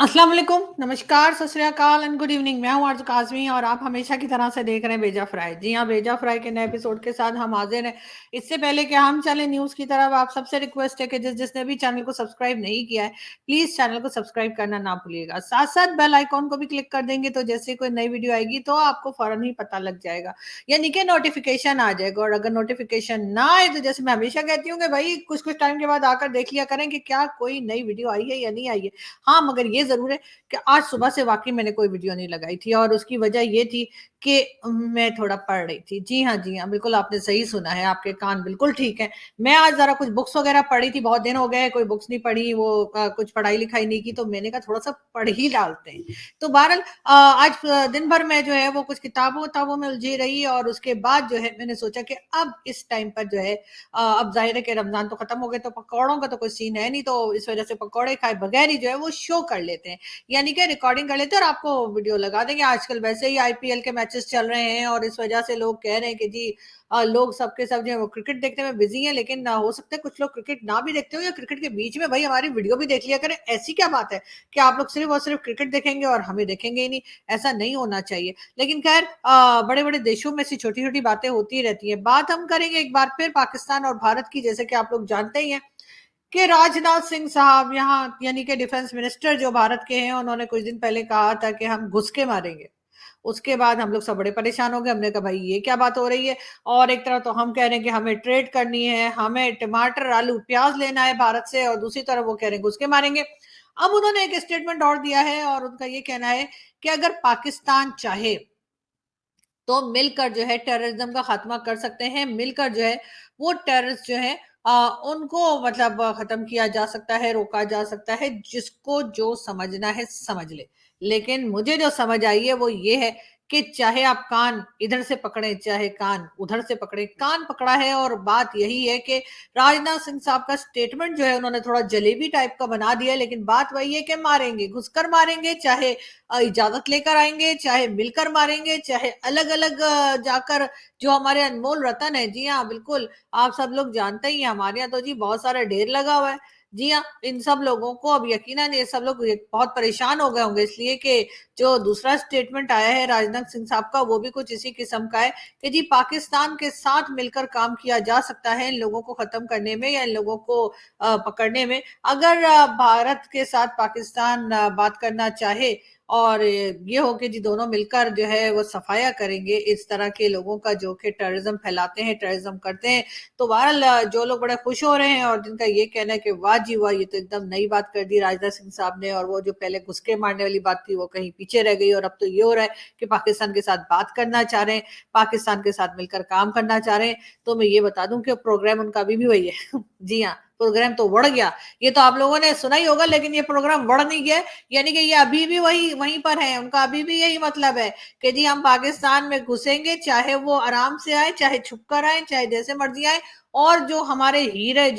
अस्सलाम वालेकुम, नमस्कार, सत श्री अकाल एंड गुड इवनिंग। मैं हूं आरज़ू काज़मी और आप हमेशा की तरह से देख रहे हैं बेजा फ्राई। जी हाँ, बेजा फ्राई के नए एपिसोड के साथ हम हाज़िर हैं। इससे पहले कि हम चलें न्यूज़ की तरफ, आप सबसे रिक्वेस्ट है कि जिसने भी चैनल को सब्सक्राइब नहीं किया है, प्लीज़ चैनल को सब्सक्राइब करना ना भूलिएगा। साथ-साथ बेल आइकॉन को भी क्लिक कर देंगे तो जैसे ही कोई नई वीडियो आएगी तो आपको फ़ौरन ही पता लग जाएगा। यानी कि नोटिफ़िकेशन आ जाएगा, और अगर नोटिफ़िकेशन ना आए तो जैसे मैं हमेशा कहती हूँ कि भई कुछ-कुछ टाइम के बाद आकर देख लिया करें कि क्या कोई नई वीडियो आई है या नहीं आई है। हाँ, मगर ये ज़रूर है कि आज सुबह से वाक़ई मैंने कोई वीडियो नहीं लगाई थी, और उसकी वजह ये थी कि मैं थोड़ा पढ़ रही थी। जी हाँ, बिल्कुल आपने सही सुना है, आपके कान बिल्कुल ठीक हैं। मैं आज ज़रा कुछ बुक्स वग़ैरह पढ़ी थी, बहुत दिन हो गए कोई बुक्स नहीं पढ़ी, वो कुछ पढ़ाई-लिखाई नहीं की, तो मैंने कहा थोड़ा-सा पढ़ ही डालते हैं। तो बहरहाल आज दिन भर मैं जो है वो कुछ किताबों-वताबों में उलझी रही, और उसके बाद जो है मैंने सोचा कि अब इस टाइम पर जो है अब ज़ाहिर है कि रमज़ान तो ख़त्म हो गए, तो पकौड़ों का तो कोई सीन है नहीं, तो इस वज़ह से पकौड़े खाए बगैर ही जो है वो शो कर लेते हैं। यानी कि रिकॉर्डिंग कर लेते हैं और आपको वीडियो लगा देंगे। आजकल वैसे ही आईपीएल के मैचेस चल रहे हैं, और इस वजह से लोग कह रहे हैं कि जी लोग सबके सब जो है वो क्रिकेट देखने में बिजी हैं, लेकिन हो सकता है कुछ लोग क्रिकेट ना भी देखते हो, या क्रिकेट के बीच में भाई हमारी वीडियो भी देख लिया करें। ऐसी क्या बात है कि आप लोग सिर्फ और सिर्फ क्रिकेट देखेंगे और हमें देखेंगे ही नहीं? ऐसा नहीं होना चाहिए। लेकिन खैर बड़े बड़े देशों में ऐसी छोटी छोटी बातें होती रहती है। बात हम करेंगे एक बार फिर पाकिस्तान और भारत की, जैसे कि आप लोग जानते ही हैं कि राजनाथ सिंह साहब यहाँ, यानी कि डिफेंस मिनिस्टर जो भारत के हैं, उन्होंने कुछ दिन पहले कहा था कि हम घुस के मारेंगे। उसके बाद हम लोग सब बड़े परेशान हो गए। हमने कहा भाई ये क्या बात हो रही है? और एक तरफ तो हम कह रहे हैं कि हमें ट्रेड करनी है, हमें टमाटर, आलू, प्याज लेना है भारत से, और दूसरी तरफ वो कह रहे हैं घुस के मारेंगे। अब उन्होंने एक स्टेटमेंट और दिया है, और उनका ये कहना है कि अगर पाकिस्तान चाहे तो मिलकर जो है टेररिज्म का खात्मा कर सकते हैं, मिलकर जो है वो टेररिस्ट जो है उनको मतलब खत्म किया जा सकता है, रोका जा सकता है, जिसको जो समझना है समझ ले। लेकिन मुझे जो समझ आई है वो ये है कि चाहे आप कान इधर से पकड़े, चाहे कान उधर से पकड़े, कान पकड़ा है। और बात यही है कि राजनाथ सिंह साहब का स्टेटमेंट जो है उन्होंने थोड़ा जलेबी टाइप का बना दिया, लेकिन बात वही है कि मारेंगे, घुसकर मारेंगे, चाहे इजाजत लेकर आएंगे, चाहे मिलकर मारेंगे, चाहे अलग अलग जाकर। जो हमारे अनमोल रतन है, जी हाँ बिल्कुल, आप सब लोग जानते ही हैं, हमारे यहाँ तो जी बहुत सारा ढेर लगा हुआ है। जी हाँ, इन सब लोगों को अब यकीनन ये सब लोग बहुत परेशान हो गए होंगे, इसलिए कि जो दूसरा स्टेटमेंट आया है राजनाथ सिंह साहब का, वो भी कुछ इसी किस्म का है कि जी पाकिस्तान के साथ मिलकर काम किया जा सकता है इन लोगों को खत्म करने में, या इन लोगों को पकड़ने में। अगर भारत के साथ पाकिस्तान बात करना चाहे, और ये हो कि जी दोनों मिलकर जो है वो सफाया करेंगे इस तरह के लोगों का जो कि टेररिज्म फैलाते हैं, टेररिज्म करते हैं, तो बहरहाल जो लोग बड़े खुश हो रहे हैं, और जिनका ये कहना है कि वाह जी वाह, ये तो एकदम नई बात कर दी राजनाथ सिंह साहब ने, और वो जो पहले घुसके मारने वाली बात थी वो कहीं पीछे रह गई, और अब तो ये हो रहा है कि पाकिस्तान के साथ बात करना चाह रहे हैं, पाकिस्तान के साथ मिलकर काम करना चाह रहे हैं। तो मैं ये बता दूं कि प्रोग्राम उनका अभी भी वही है। जी हाँ, प्रोग्राम तो बढ़ गया। ये तो आप लोगों ने सुना ही होगा, लेकिन ये प्रोग्राम बढ़ नहीं गया। यानी कि ये अभी भी वही वहीं पर है, उनका अभी भी यही मतलब है कि जी हम पाकिस्तान में घुसेंगे, चाहे वो आराम से आए, चाहे छुप कर आए, चाहे जैसे मर्जी आए। और जो हमारे हीरे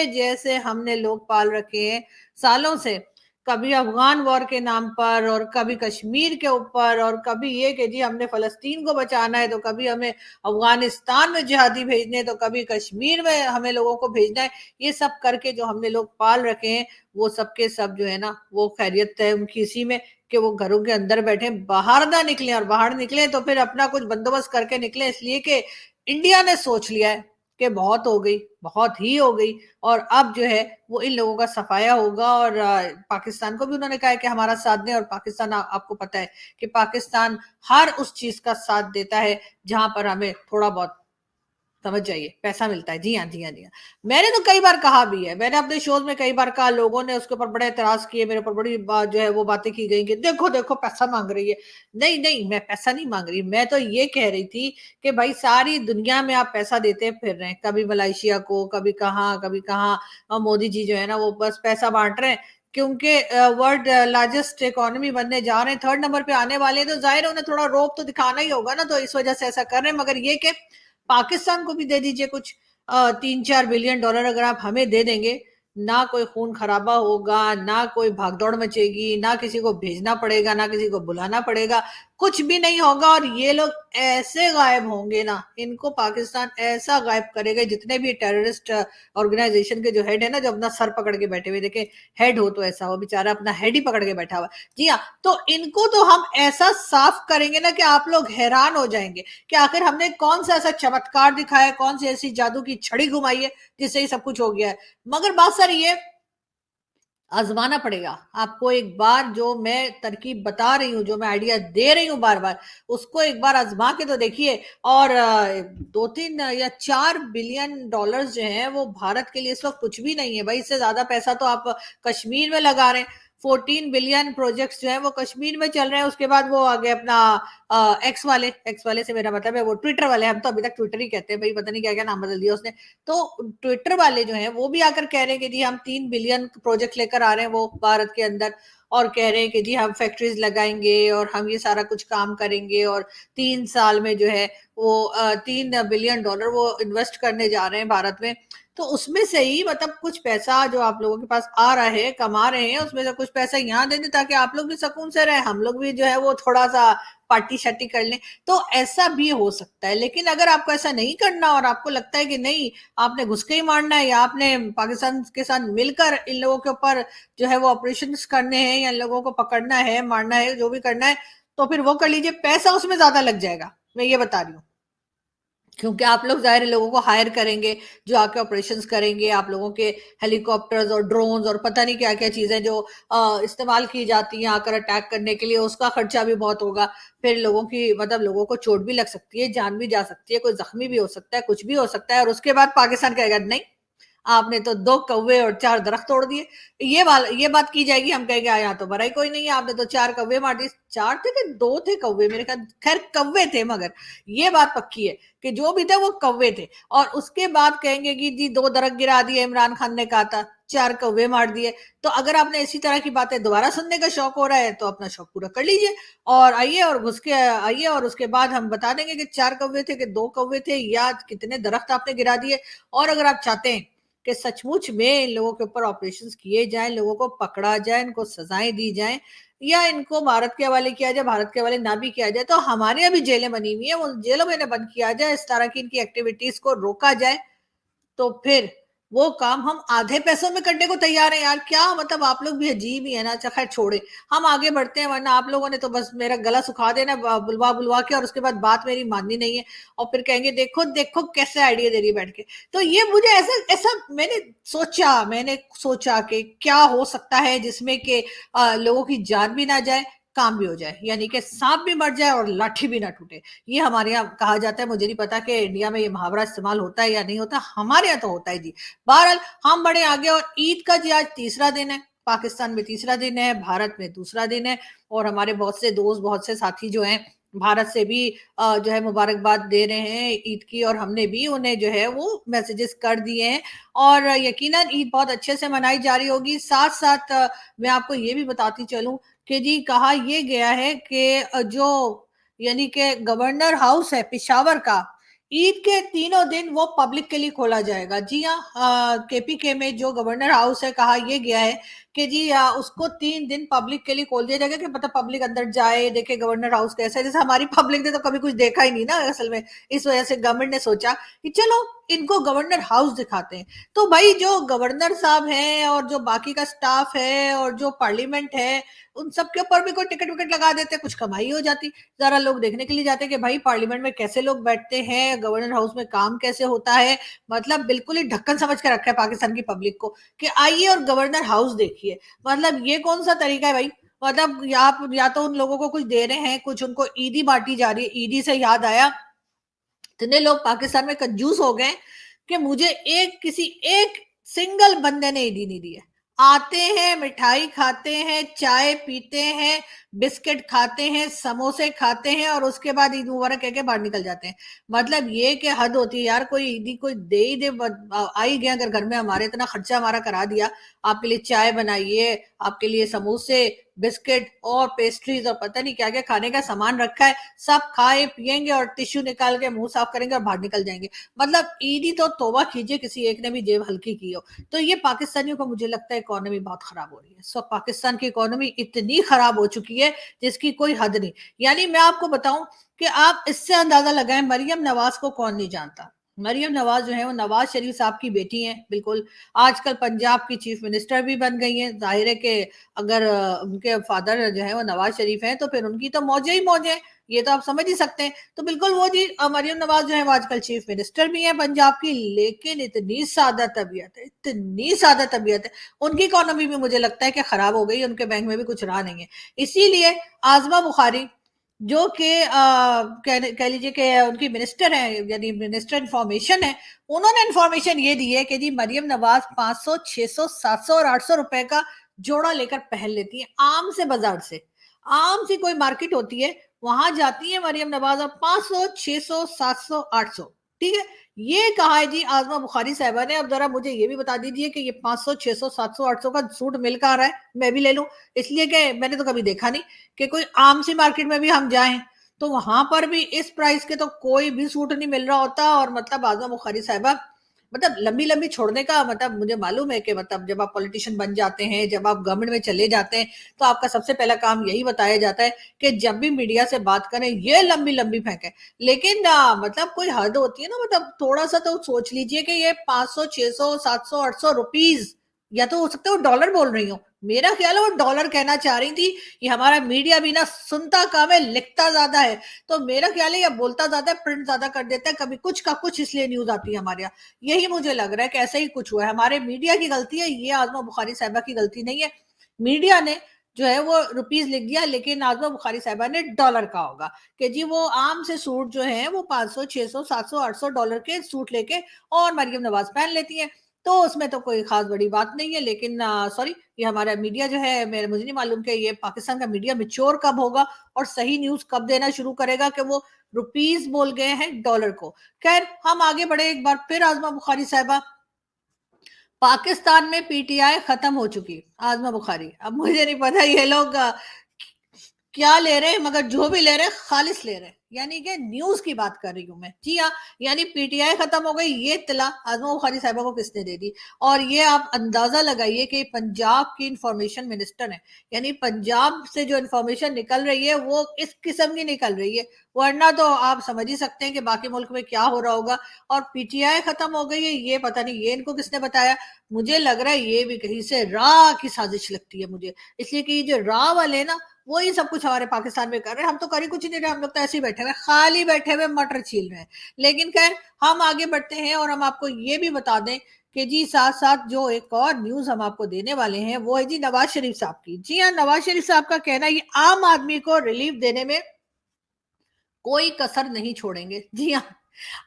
जैसे हमने लोग पाल रखे हैं सालों से, कभी अफगान वॉर के नाम पर, और कभी कश्मीर के ऊपर, और कभी ये कि जी हमने फलस्तीन को बचाना है, तो कभी हमें अफगानिस्तान में जिहादी भेजने, तो कभी कश्मीर में हमें लोगों को भेजना है। ये सब करके जो हमने लोग पाल रखे हैं, वो सब के सब जो है ना वो खैरियत है उनकी इसी में कि वो घरों के अंदर बैठे, बाहर ना निकले, और बाहर निकले तो फिर अपना कुछ बंदोबस्त करके निकले, इसलिए कि इंडिया ने सोच लिया है कि बहुत हो गई, बहुत ही हो गई, और अब जो है वो इन लोगों का सफाया होगा। और पाकिस्तान को भी उन्होंने कहा है कि हमारा साथ दें, और पाकिस्तान आपको पता है कि पाकिस्तान हर उस चीज का साथ देता है जहां पर हमें थोड़ा बहुत, समझ जाइए, पैसा मिलता है। जी हाँ, जी हाँ, जी हाँ। मैंने तो कई बार कहा भी है, मैंने अपने शोज में कई बार कहा, लोगों ने उसके ऊपर बड़े एतराज किए, मेरे ऊपर बड़ी जो है वो बातें की गई कि देखो देखो पैसा मांग रही है। नहीं नहीं, मैं पैसा नहीं मांग रही, मैं तो ये कह रही थी कि भाई सारी दुनिया में आप पैसा देते फिर रहे हैं, कभी मलेशिया को, कभी कहाँ, कभी कहाँ, और मोदी जी जो है ना वो बस पैसा बांट रहे हैं, क्योंकि वर्ल्ड लार्जेस्ट इकोनॉमी बनने जा रहे हैं, थर्ड नंबर पे आने वाले हैं, तो जाहिर है उन्हें थोड़ा रोब तो दिखाना ही होगा ना, तो इस वजह से ऐसा कर रहे हैं। मगर ये कि पाकिस्तान को भी दे दीजिए कुछ 3-4 बिलियन डॉलर, अगर आप हमें दे देंगे, ना कोई खून खराबा होगा, ना कोई भागदौड़ मचेगी, ना किसी को भेजना पड़ेगा, ना किसी को बुलाना पड़ेगा, कुछ भी नहीं होगा और ये लोग ऐसे गायब होंगे ना, इनको पाकिस्तान ऐसा गायब करेगा। जितने भी टेररिस्ट ऑर्गेनाइजेशन के जो हेड है ना, जो अपना सर पकड़ के बैठे हुए, देखे हेड हो तो ऐसा हो, बेचारा अपना हेड ही पकड़ के बैठा हुआ। जी हाँ, तो इनको तो हम ऐसा साफ करेंगे ना कि आप लोग हैरान हो जाएंगे कि आखिर हमने कौन सा ऐसा चमत्कार दिखाया है, कौन सी ऐसी जादू की छड़ी घुमाई है जिससे ये सब कुछ हो गया है। मगर बात सारी ये आजमाना पड़ेगा आपको। एक बार जो मैं तरकीब बता रही हूँ, जो मैं आइडिया दे रही हूँ बार बार, उसको एक बार आजमा के तो देखिए। और 2 3 या 4 बिलियन डॉलर्स जो हैं वो भारत के लिए इस वक्त कुछ भी नहीं है भाई। इससे ज्यादा पैसा तो आप कश्मीर में लगा रहे हैं। 14 बिलियन प्रोजेक्ट्स जो है वो कश्मीर में चल रहे हैं। उसके बाद वो आगे अपना एक्स वाले से मेरा मतलब है वो ट्विटर वाले, हम तो अभी तक ट्विटर ही कहते हैं भाई, पता नहीं क्या क्या नाम बदल दिया उसने। तो ट्विटर वाले जो हैं वो भी आकर कह रहे हैं कि जी हम 3 बिलियन प्रोजेक्ट लेकर आ रहे हैं वो भारत के अंदर, और कह रहे हैं कि जी हम फैक्ट्रीज लगाएंगे और हम ये सारा कुछ काम करेंगे, और 3 साल में जो है वो 3 बिलियन डॉलर वो इन्वेस्ट करने जा रहे हैं भारत में। तो उसमें से ही मतलब कुछ पैसा जो आप लोगों के पास आ रहा है, कमा रहे हैं, उसमें से कुछ पैसा यहाँ दे दें ताकि आप लोग भी सुकून से रहे, हम लोग भी जो है वो थोड़ा सा पार्टी शार्टी कर लें। तो ऐसा भी हो सकता है। लेकिन अगर आपको ऐसा नहीं करना और आपको लगता है कि नहीं, आपने घुस के ही मारना है, या आपने पाकिस्तान के साथ मिलकर इन लोगों के ऊपर जो है वो ऑपरेशन करने हैं, या इन लोगों को पकड़ना है, मारना है, जो भी करना है, तो फिर वो कर लीजिए। पैसा उसमें ज्यादा लग जाएगा, मैं ये बता रही हूँ। क्योंकि आप लोग ज़ाहिर है लोगों को हायर करेंगे जो आके ऑपरेशंस करेंगे। आप लोगों के हेलीकॉप्टर्स और ड्रोन्स और पता नहीं क्या क्या चीजें जो इस्तेमाल की जाती हैं आकर अटैक करने के लिए, उसका खर्चा भी बहुत होगा। फिर लोगों की मतलब लोगों को चोट भी लग सकती है, जान भी जा सकती है, कोई जख्मी भी हो सकता है, कुछ भी हो सकता है। और उसके बाद पाकिस्तान कहेगा नहीं, आपने तो 2 कौवे और 4 दरख्त तोड़ दिए। ये बात की जाएगी, हम कहेंगे यहाँ तो भरा ही कोई नहीं है, आपने तो 4 कौवे मार दिए। 4 थे कि 2 थे कौवे, मेरे ख्याल खैर कौवे थे, मगर ये बात पक्की है कि जो भी थे वो कौवे थे। और उसके बाद कहेंगे कि जी 2 दरख्त गिरा दिए, इमरान खान ने कहा था, 4 कौवे मार दिए। तो अगर आपने इसी तरह की बातें दोबारा सुनने का शौक हो रहा है तो अपना शौक पूरा कर लीजिए, और आइए और घुस के आइए, और उसके बाद हम बता देंगे कि 4 कौवे थे कि 2 कौवे थे, या कितने दरख्त आपने गिरा दिए। और अगर आप चाहते हैं कि सचमुच में इन लोगों के ऊपर ऑपरेशंस किए जाएं, लोगों को पकड़ा जाए, इनको सजाएं दी जाएं, या इनको भारत के हवाले किया जाए, भारत के हवाले ना भी किया जाए तो हमारे यहाँ भी जेलें बनी हुई है, वो जेलों में इन्हें बंद किया जाए, इस तरह की इनकी एक्टिविटीज को रोका जाए, तो फिर वो काम हम आधे पैसों में करने को तैयार है यार। क्या मतलब, आप लोग भी अजीब ही है ना। अच्छा खैर छोड़े, हम आगे बढ़ते हैं, वरना आप लोगों ने तो बस मेरा गला सुखा देना बुलवा बुलवा के, और उसके बाद बात मेरी माननी नहीं है, और फिर कहेंगे देखो देखो कैसे आइडिया दे रही है बैठ के। तो ये मुझे ऐसा ऐसा मैंने सोचा कि क्या हो सकता है जिसमें कि लोगों की जान भी ना जाए, काम भी हो जाए, यानी कि सांप भी मर जाए और लाठी भी ना टूटे। ये हमारे यहाँ कहा जाता है, मुझे नहीं पता कि इंडिया में ये मुहावरा इस्तेमाल होता है या नहीं होता, हमारे यहाँ तो होता है जी। बहरहाल हम बड़े आगे, और ईद का जी आज तीसरा दिन है, पाकिस्तान में तीसरा दिन है, भारत में दूसरा दिन है। और हमारे बहुत से दोस्त, बहुत से साथी जो हैं भारत से भी जो है मुबारकबाद दे रहे हैं ईद की, और हमने भी उन्हें जो है वो मैसेजेस कर दिए हैं। और यकीनन ईद बहुत अच्छे से मनाई जा रही होगी। साथ साथ मैं आपको ये भी बताती चलूं कि जी कहा ये गया है कि जो यानी कि गवर्नर हाउस है पिशावर का, ईद के तीनों दिन वो पब्लिक के लिए खोला जाएगा। जी हाँ, केपीके में जो गवर्नर हाउस है, कहा यह गया है कि जी उसको 3 दिन पब्लिक के लिए खोल दिया जाएगा, कि मतलब पब्लिक अंदर जाए, देखे गवर्नर हाउस कैसा है। जैसे हमारी पब्लिक ने तो कभी कुछ देखा ही नहीं ना असल में, इस वजह से गवर्नमेंट ने सोचा कि चलो इनको गवर्नर हाउस दिखाते हैं। तो भाई जो गवर्नर साहब हैं और जो बाकी का स्टाफ है और जो पार्लियामेंट है, उन सब के ऊपर भी कोई टिकट विकट लगा देते, कुछ कमाई हो जाती। जरा लोग देखने के लिए जाते कि भाई पार्लियामेंट में कैसे लोग बैठते हैं, गवर्नर हाउस में काम कैसे होता है। मतलब बिल्कुल ही ढक्कन समझ के रखा है पाकिस्तान की पब्लिक को कि आइए और गवर्नर हाउस देखिए। मतलब ये कौन सा तरीका है भाई। मतलब या तो उन लोगों को कुछ दे रहे हैं, कुछ उनको ईदी बांटी जा रही है। ईदी से याद आया, इतने लोग पाकिस्तान में कंजूस हो गए कि मुझे किसी एक सिंगल बंदे ने ईदी नहीं दी है। आते हैं, मिठाई खाते हैं, चाय पीते हैं, बिस्किट खाते हैं, समोसे खाते हैं, और उसके बाद ईद मुबारक कह के बाहर निकल जाते हैं। मतलब ये कि हद होती है यार, कोई ईदी कोई दे ही दे। आ ही गया अगर घर में, हमारे इतना खर्चा हमारा करा दिया, आपके लिए चाय बनाइए, आपके लिए समोसे, बिस्किट और पेस्ट्रीज और पता नहीं क्या क्या खाने का सामान रखा है, सब खाए पिएंगे और टिश्यू निकाल के मुंह साफ करेंगे और बाहर निकल जाएंगे। मतलब ईदी तो तौबा कीजिए किसी एक ने भी जेब हल्की की हो। तो ये पाकिस्तानियों को मुझे लगता है इकोनॉमी बहुत खराब हो रही है। सो पाकिस्तान की इकोनॉमी इतनी खराब हो चुकी है जिसकी कोई हद नहीं। यानी मैं आपको बताऊं कि आप इससे अंदाजा लगाएं, मरियम नवाज को कौन नहीं जानता। मरियम नवाज जो है वो नवाज शरीफ साहब की बेटी है, बिल्कुल। आजकल पंजाब की चीफ मिनिस्टर भी बन गई हैं। जाहिर है कि अगर उनके फादर जो है वो नवाज शरीफ हैं तो फिर उनकी तो मौजे ही मौजे हैं, ये तो आप समझ ही सकते हैं। तो बिल्कुल वो जी मरियम नवाज जो है वो आजकल चीफ मिनिस्टर भी है पंजाब की, लेकिन इतनी सादा तबीयत है, इतनी सादा तबीयत है। उनकी इकोनॉमी भी मुझे लगता है कि खराब हो गई, उनके बैंक में भी कुछ रहा नहीं है। इसीलिए आजमा बुखारी जो कि कह लीजिए कि उनकी मिनिस्टर है, यानी मिनिस्टर इंफॉर्मेशन है, उन्होंने इंफॉर्मेशन ये दी है कि जी मरियम नवाज 500 600 700 और 800 रुपए का जोड़ा लेकर पहन लेती है आम से, बाजार से। आम सी कोई मार्केट होती है, वहां जाती है मरियम नवाज और 500 600 700 800, ठीक है। ये कहा है जी आजमा बुखारी साहबा ने। अब जरा मुझे ये भी बता दीजिए कि ये 500 600 700 800 का सूट मिल कहाँ रहा है, मैं भी ले लूं। इसलिए कि मैंने तो कभी देखा नहीं कि कोई आम सी मार्केट में भी हम जाएं तो वहां पर भी इस प्राइस के तो कोई भी सूट नहीं मिल रहा होता। और मतलब आजमा बुखारी साहबा, मतलब लंबी लंबी छोड़ने का मतलब मुझे मालूम है कि मतलब जब आप पॉलिटिशियन बन जाते हैं, जब आप गवर्नमेंट में चले जाते हैं, तो आपका सबसे पहला काम यही बताया जाता है कि जब भी मीडिया से बात करें ये लंबी लंबी फेंके। लेकिन मतलब कोई हद होती है ना, मतलब थोड़ा सा तो सोच लीजिए कि ये 500 600 700 800 रुपीज, या तो हो सकता है वो डॉलर बोल रही हो, मेरा ख्याल है वो डॉलर कहना चाह रही थी। ये हमारा मीडिया भी ना सुनता कम है, लिखता ज्यादा है। तो मेरा ख्याल है या बोलता ज्यादा है, प्रिंट ज्यादा कर देता है, कभी कुछ का कुछ, इसलिए न्यूज आती है हमारे यहाँ। यही मुझे लग रहा है कि ऐसा ही कुछ हुआ है, हमारे मीडिया की गलती है, ये आजमा बुखारी साहबा की गलती नहीं है। मीडिया ने जो है वो रुपीज लिख दिया, लेकिन आजमा बुखारी साहबा ने डॉलर का होगा कि जी वो आम से सूट जो है वो 500 600 700 800 डॉलर के सूट लेके और मरियम नवाज पहन लेती है। तो उसमें तो कोई खास बड़ी बात नहीं है। लेकिन सॉरी, ये हमारा मीडिया जो है, मुझे नहीं मालूम कि ये पाकिस्तान का मीडिया मिच्योर कब होगा और सही न्यूज कब देना शुरू करेगा कि वो रुपीज बोल गए हैं डॉलर को। खैर हम आगे बढ़े एक बार फिर। आजमा बुखारी साहबा, पाकिस्तान में पीटीआई खत्म हो चुकी। आजमा बुखारी, अब मुझे नहीं पता ये लोग क्या ले रहे हैं, मगर जो भी ले रहे हैं खालिस ले रहे हैं। यानी कि न्यूज की बात कर रही हूं मैं, जी हाँ। यानी पीटीआई खत्म हो गई, ये इत्तला आजमा बुखारी साहबा को किसने दे दी। और ये आप अंदाजा लगाइए कि पंजाब की इंफॉर्मेशन मिनिस्टर है, यानी पंजाब से जो इंफॉर्मेशन निकल रही है वो इस किस्म की निकल रही है, वरना तो आप समझ ही सकते हैं कि बाकी मुल्क में क्या हो रहा होगा। और पीटीआई खत्म हो गई है, ये पता नहीं ये इनको किसने बताया। मुझे लग रहा है ये भी कहीं से राह की साजिश लगती है मुझे, इसलिए कि जो राह वाले ना वो ही सब कुछ हमारे पाकिस्तान में कर रहे हैं। हम तो कर ही कुछ नहीं रहे, हम लोग तो ऐसे ही बैठे हुए, खाली बैठे हुए मटर छील रहे हैं। लेकिन खैर हम आगे बढ़ते हैं और हम आपको ये भी बता दें कि जी साथ साथ जो एक और न्यूज हम आपको देने वाले हैं वो है जी नवाज शरीफ साहब की। जी हाँ, नवाज शरीफ साहब का कहना है ये आम आदमी को रिलीफ देने में कोई कसर नहीं छोड़ेंगे। जी हाँ,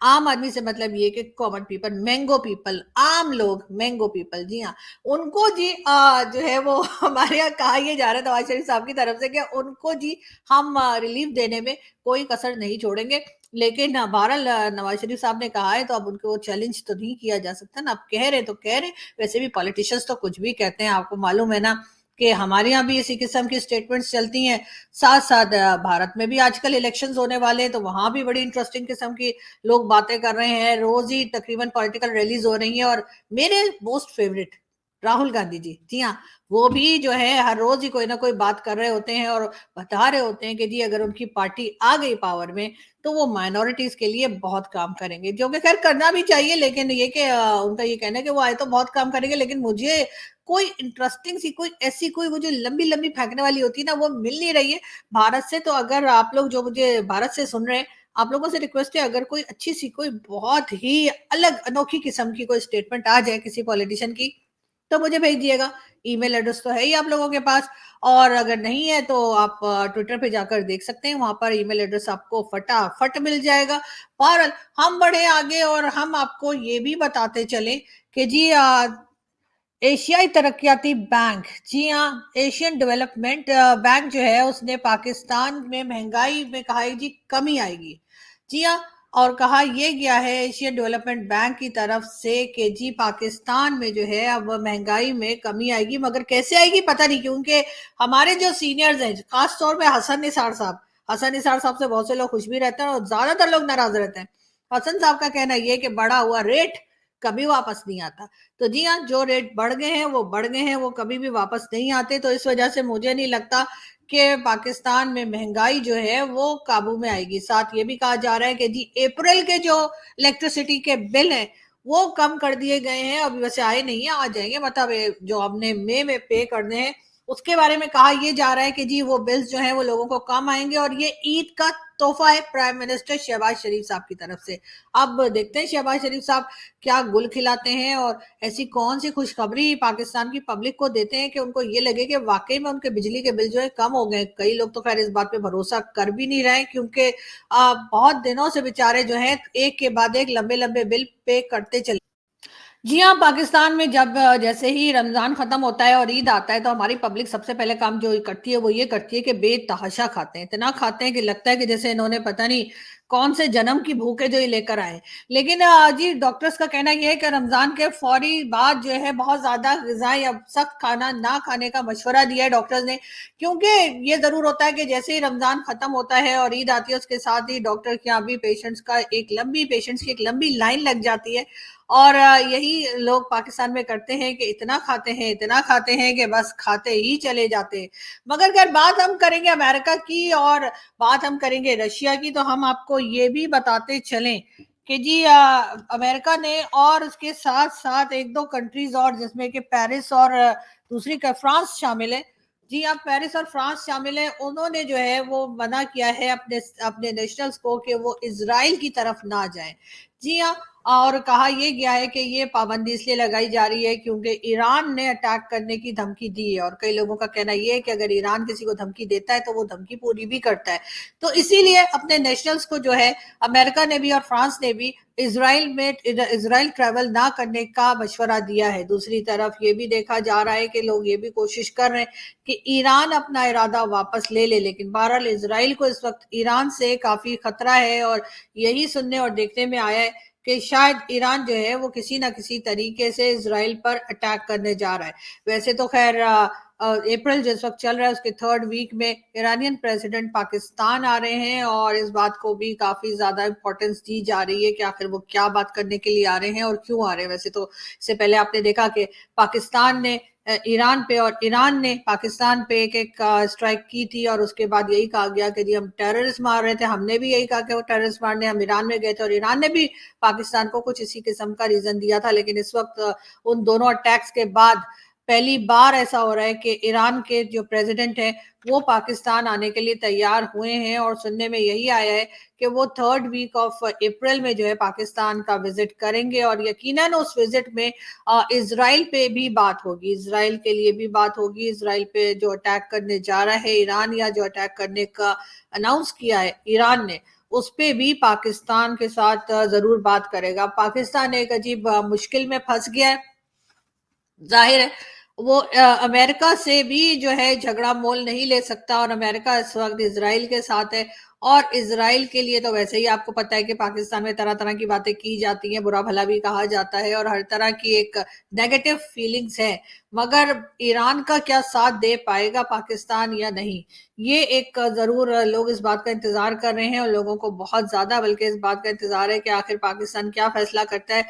आम आदमी से मतलब ये कि कॉमन पीपल, मैंगो पीपल, आम लोग, मैंगो पीपल, जी हाँ, उनको जी जो है वो हमारे यहाँ कहा ये जा रहा है नवाज शरीफ साहब की तरफ से कि उनको जी हम रिलीफ देने में कोई कसर नहीं छोड़ेंगे। लेकिन बहरहाल नवाज शरीफ साहब ने कहा है तो अब उनको चैलेंज तो नहीं किया जा सकता ना, अब कह रहे तो कह रहे। वैसे भी पॉलिटिशियंस तो कुछ भी कहते हैं, आपको मालूम है ना कि हमारे यहाँ भी इसी किस्म की स्टेटमेंट्स चलती हैं। साथ साथ भारत में भी आजकल इलेक्शंस होने वाले हैं, तो वहां भी बड़ी इंटरेस्टिंग किस्म की लोग बातें कर रहे हैं, रोज ही तकरीबन पॉलिटिकल रैलीज हो रही हैं। और मेरे मोस्ट फेवरेट राहुल गांधी जी, जी हाँ, वो भी जो है हर रोज ही कोई ना कोई बात कर रहे होते हैं और बता रहे होते हैं कि जी अगर उनकी पार्टी आ गई पावर में तो वो माइनॉरिटीज के लिए बहुत काम करेंगे, जो कि खैर करना भी चाहिए। लेकिन ये कि उनका ये कहना है कि वो आए तो बहुत काम करेंगे, लेकिन मुझे कोई इंटरेस्टिंग सी, कोई ऐसी, कोई वो जो लंबी लंबी फेंकने वाली होती है ना, वो मिल नहीं रही है भारत से। तो अगर आप लोग जो मुझे भारत से सुन रहे हैं, आप लोगों से रिक्वेस्ट है, अगर कोई अच्छी सी, कोई बहुत ही अलग अनोखी किस्म की कोई स्टेटमेंट आ जाए किसी पॉलिटिशियन की, तो मुझे भेज दिएगा। ईमेल एड्रेस तो है ही आप लोगों के पास, और अगर नहीं है तो आप ट्विटर पे जाकर देख सकते हैं, वहां पर ईमेल एड्रेस आपको फटाफट मिल जाएगा। बहरहाल हम बढ़े आगे और हम आपको ये भी बताते चले कि जी एशियाई तरक्याती बैंक, जी हाँ, एशियन डेवलपमेंट बैंक जो है उसने पाकिस्तान में महंगाई में कहा है जी कमी आएगी। जी हाँ, اور کہا یہ گیا ہے ایشین ڈیولپمنٹ بینک کی طرف سے کہ جی پاکستان میں جو ہے اب مہنگائی میں کمی آئے گی، مگر کیسے آئے گی پتہ نہیں، کیونکہ ہمارے جو سینئرز ہیں خاص طور پہ حسن نثار صاحب سے بہت سے لوگ خوش بھی رہتے ہیں اور زیادہ تر لوگ ناراض رہتے ہیں۔ حسن صاحب کا کہنا یہ کہ بڑھا ہوا ریٹ کبھی واپس نہیں آتا۔ تو جی ہاں، جو ریٹ بڑھ گئے ہیں وہ بڑھ گئے ہیں، وہ کبھی بھی واپس نہیں آتے، تو اس وجہ سے مجھے نہیں لگتا کہ پاکستان میں مہنگائی جو ہے وہ قابو میں آئے گی۔ ساتھ یہ بھی کہا جا رہا ہے کہ جی اپریل کے جو الیکٹریسٹی کے بل ہیں وہ کم کر دیے گئے ہیں، ابھی ویسے آئے نہیں ہیں، آ جائیں گے، مطلب جو ہم نے مئی میں پے کرنے ہیں اس کے بارے میں کہا یہ جا رہا ہے کہ جی وہ بلز جو ہیں وہ لوگوں کو کم آئیں گے، اور یہ عید کا تحفہ ہے پرائم منسٹر شہباز شریف صاحب کی طرف سے۔ اب دیکھتے ہیں شہباز شریف صاحب کیا گل کھلاتے ہیں اور ایسی کون سی خوشخبری پاکستان کی پبلک کو دیتے ہیں کہ ان کو یہ لگے کہ واقعی میں ان کے بجلی کے بل جو ہے کم ہو گئے۔ کئی لوگ تو خیر اس بات پہ بھروسہ کر بھی نہیں رہے، کیونکہ بہت دنوں سے بیچارے جو ہیں ایک کے بعد ایک لمبے لمبے بل پے کرتے چلے۔ جی ہاں، پاکستان میں جب جیسے ہی رمضان ختم ہوتا ہے اور عید آتا ہے تو ہماری پبلک سب سے پہلے کام جو کرتی ہے وہ یہ کرتی ہے کہ بے تحاشا کھاتے ہیں، اتنا کھاتے ہیں کہ لگتا ہے کہ جیسے انہوں نے پتہ نہیں کون سے جنم کی بھوک ہے جو یہ لے کر آئے۔ لیکن جی ڈاکٹرز کا کہنا یہ ہے کہ رمضان کے فوری بعد جو ہے بہت زیادہ غذائی اب سخت کھانا نہ کھانے کا مشورہ دیا ہے ڈاکٹرز نے، کیونکہ یہ ضرور ہوتا ہے کہ جیسے ہی رمضان ختم ہوتا ہے اور عید آتی ہے اس کے ساتھ ہی ڈاکٹر کے یہاں بھی پیشنٹس کی ایک لمبی لائن لگ جاتی ہے، اور یہی لوگ پاکستان میں کرتے ہیں کہ اتنا کھاتے ہیں کہ بس کھاتے ہی چلے جاتے ہیں۔ مگر اگر بات ہم کریں گے امریکہ کی اور بات ہم کریں گے رشیا کی، تو ہم آپ کو یہ بھی بتاتے چلیں کہ جی امریکہ نے اور اس کے ساتھ ساتھ ایک دو کنٹریز اور جس میں کہ پیرس اور دوسری کا فرانس شامل ہے۔ جی ہاں، پیرس اور فرانس شامل ہیں، انہوں نے جو ہے وہ منع کیا ہے اپنے نیشنلز کو کہ وہ اسرائیل کی طرف نہ جائیں۔ جی ہاں، اور کہا یہ گیا ہے کہ یہ پابندی اس لیے لگائی جا رہی ہے کیونکہ ایران نے اٹیک کرنے کی دھمکی دی ہے، اور کئی لوگوں کا کہنا یہ ہے کہ اگر ایران کسی کو دھمکی دیتا ہے تو وہ دھمکی پوری بھی کرتا ہے، تو اسی لیے اپنے نیشنلز کو جو ہے امریکہ نے بھی اور فرانس نے بھی اسرائیل ٹریول نہ کرنے کا مشورہ دیا ہے۔ دوسری طرف یہ بھی دیکھا جا رہا ہے کہ لوگ یہ بھی کوشش کر رہے ہیں کہ ایران اپنا ارادہ واپس لے لے، لیکن بہرحال اسرائیل کو اس وقت ایران سے کافی خطرہ ہے، اور یہی سننے اور دیکھنے میں آیا ہے کہ شاید ایران جو ہے وہ کسی نہ کسی طریقے سے اسرائیل پر اٹیک کرنے جا رہا ہے۔ ویسے تو خیر اپریل جس وقت چل رہا ہے اس کے 3rd ویک میں ایرانین پریزیڈنٹ پاکستان آ رہے ہیں، اور اس بات کو بھی کافی زیادہ امپورٹنس دی جا رہی ہے کہ آخر وہ کیا بات کرنے کے لیے آ رہے ہیں اور کیوں آ رہے ہیں۔ ویسے تو اس سے پہلے آپ نے دیکھا کہ پاکستان نے ایران پہ اور ایران نے پاکستان پہ ایک اسٹرائک کی تھی، اور اس کے بعد یہی کہا گیا کہ جی ہم ٹیررسٹ مار رہے تھے، ہم نے بھی یہی کہا کہ وہ ٹیررسٹ مارنے ہم ایران میں گئے تھے، اور ایران نے بھی پاکستان کو کچھ اسی قسم کا ریزن دیا تھا۔ لیکن اس وقت ان دونوں اٹیکس کے بعد پہلی بار ایسا ہو رہا ہے کہ ایران کے جو پریزیڈنٹ ہیں وہ پاکستان آنے کے لیے تیار ہوئے ہیں، اور سننے میں یہی آیا ہے کہ وہ 3rd ویک آف اپریل میں جو ہے پاکستان کا وزٹ کریں گے، اور یقیناً اس وزٹ میں اسرائیل پہ بھی بات ہوگی، اسرائیل کے لیے بھی بات ہوگی، اسرائیل پہ جو اٹیک کرنے جا رہا ہے ایران، یا جو اٹیک کرنے کا اناؤنس کیا ہے ایران نے، اس پہ بھی پاکستان کے ساتھ ضرور بات کرے گا۔ پاکستان ایک عجیب مشکل میں پھنس گیا ہے، ظاہر ہے وہ امریکہ سے بھی جو ہے جھگڑا مول نہیں لے سکتا، اور امریکہ اس وقت اسرائیل کے ساتھ ہے، اور اسرائیل کے لیے تو ویسے ہی آپ کو پتہ ہے کہ پاکستان میں طرح طرح کی باتیں کی جاتی ہیں، برا بھلا بھی کہا جاتا ہے، اور ہر طرح کی ایک نیگیٹو فیلنگز ہے، مگر ایران کا کیا ساتھ دے پائے گا پاکستان یا نہیں، یہ ایک ضرور لوگ اس بات کا انتظار کر رہے ہیں، اور لوگوں کو بہت زیادہ بلکہ اس بات کا انتظار ہے کہ آخر پاکستان کیا فیصلہ کرتا ہے۔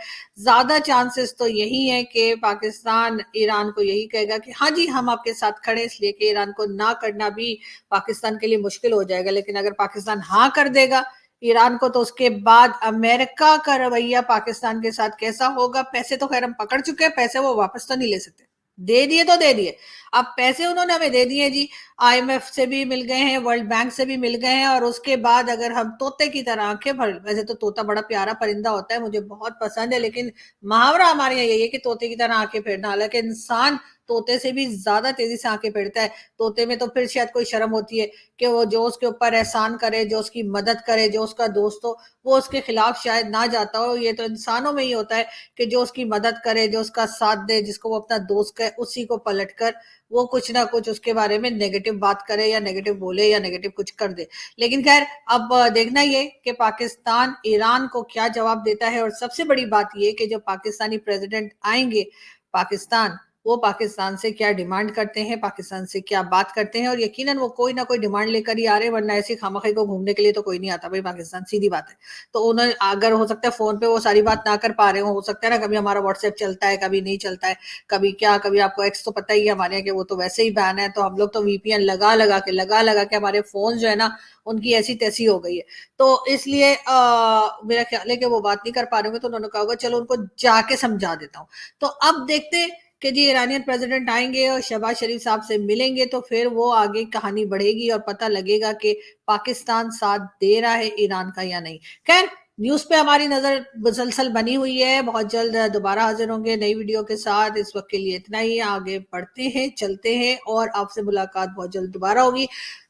زیادہ چانسز تو یہی ہے کہ پاکستان ایران کو یہی کہے گا کہ ہاں جی ہم آپ کے ساتھ کھڑے، اس لیے کہ ایران کو نہ کرنا بھی پاکستان کے لیے مشکل ہو جائے گا، لیکن اگر پاکستان ہاں کر دے گا ایران کو، تو اس کے بعد امریکہ کا رویہ پاکستان کے ساتھ کیسا ہوگا؟ پیسے تو خیر ہم پکڑ چکے ہیں، پیسے وہ واپس تو نہیں لے سکتے، دے دیے تو دے دیے، اب پیسے انہوں نے ہمیں دے دیے جی، آئی ایم ایف سے بھی مل گئے ہیں، ورلڈ بینک سے بھی مل گئے ہیں، اور اس کے بعد اگر ہم طوطے کی طرح آنکھیں بھر، ویسے تو طوطا بڑا پیارا پرندہ ہوتا ہے، مجھے بہت پسند ہے، لیکن محاورہ ہمارے یہاں یہی ہے کہ طوطے کی طرح آنکھیں پھیرنا، حالانکہ انسان طوطے سے بھی زیادہ تیزی سے آنکھیں پھیرتا ہے۔ طوطے میں تو پھر شاید کوئی شرم ہوتی ہے کہ وہ جو اس کے اوپر احسان کرے، جو اس کی مدد کرے، جو اس کا دوست ہو، وہ اس کے خلاف شاید نہ جاتا ہو۔ یہ تو انسانوں میں ہی ہوتا ہے کہ جو اس کی مدد کرے، جو اس کا ساتھ دے، جس کو وہ اپنا دوست کہے، اسی کو پلٹ کر وہ کچھ نہ کچھ اس کے بارے میں نیگیٹو بات کرے یا نیگیٹو بولے یا نیگیٹو کچھ کر دے. لیکن خیر اب دیکھنا یہ کہ پاکستان ایران کو کیا جواب دیتا ہے. اور سب سے بڑی بات یہ کہ جو پاکستانی پریزیڈنٹ آئیں گے پاکستان, وہ پاکستان سے کیا ڈیمانڈ کرتے ہیں, پاکستان سے کیا بات کرتے ہیں. اور یقیناً وہ کوئی نہ کوئی ڈیمانڈ لے کر ہی آ رہے ہیں, ورنہ ایسی خامخواہ کو گھومنے کے لیے تو کوئی نہیں آتا بھائی پاکستان, سیدھی بات ہے. تو انہیں اگر ہو سکتا ہے فون پہ وہ ساری بات نہ کر پا رہے ہو سکتا ہے نا کبھی ہمارا واٹس ایپ چلتا ہے کبھی نہیں چلتا ہے, کبھی آپ کو ایکس تو پتہ ہی ہے ہمارے کہ وہ تو ویسے ہی بین ہے, تو ہم لوگ تو وی پی این لگا کے ہمارے فون جو ہے نا ان کی ایسی تیسی ہو گئی ہے. تو اس لیے میرا خیال ہے کہ وہ بات نہیں کر پا رہے ہوں گے, تو انہوں نے کہا ہوگا چلو ان کو جا کے سمجھا دیتا ہوں. تو اب دیکھتے کہ جی ایرانین پریزیڈنٹ آئیں گے اور شہباز شریف صاحب سے ملیں گے, تو پھر وہ آگے کہانی بڑھے گی اور پتہ لگے گا کہ پاکستان ساتھ دے رہا ہے ایران کا یا نہیں. خیر نیوز پہ ہماری نظر مسلسل بنی ہوئی ہے, بہت جلد دوبارہ حاضر ہوں گے نئی ویڈیو کے ساتھ. اس وقت کے لیے اتنا ہی, آگے بڑھتے ہیں چلتے ہیں اور آپ سے ملاقات بہت جلد دوبارہ ہوگی.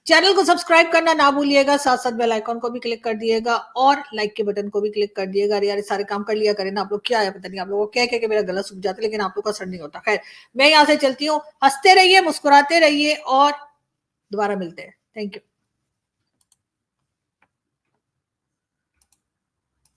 چینل کو سبسکرائب کرنا نہ بھولیے گا, ساتھ ساتھ بیل آئیکن کو بھی کلک کر دیے گا اور لائک کے بٹن کو بھی کلک کر دیے گا. یار سارے کام کر لیا کریں نا آپ لوگ, کیا ہے پتہ نہیں آپ لوگوں کو کہہ کہ میرا گلا سوکھ جاتا ہے لیکن آپ لوگ کا اثر نہیں ہوتا. خیر میں یہاں سے چلتی ہوں, ہنستے رہیے مسکراتے رہیے اور دوبارہ ملتے ہیں. Thank you.